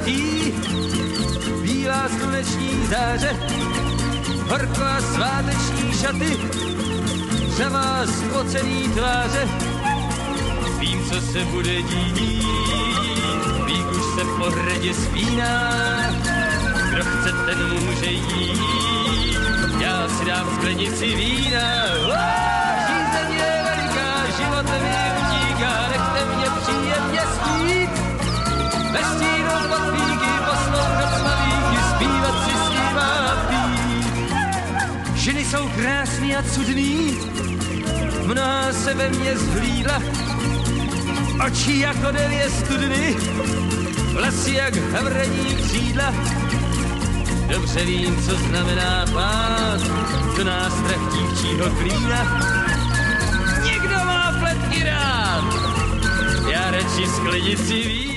zlatý, bílá sluneční záře, horko a sváteční šaty, řavá spocený tváře. Vím, co se bude dít, vík už se po hradě spíná, kdo chce, ten může jít, já si dám sklenici vína. Žízeň je veliká, život mi utíká, nechte mě příjemně spít, ve stínu od víky poslouchat slavíky, zpívat si s ním a pít. Ženy jsou krásný a cudný, mnoha se ve mně zhlídla, oči jako devě studny, vlasy jak havraní křídla. Dobře vím, co znamená pát, do nástrah dívčího klína. Někdo má pletky rád, já radši sklenici vína.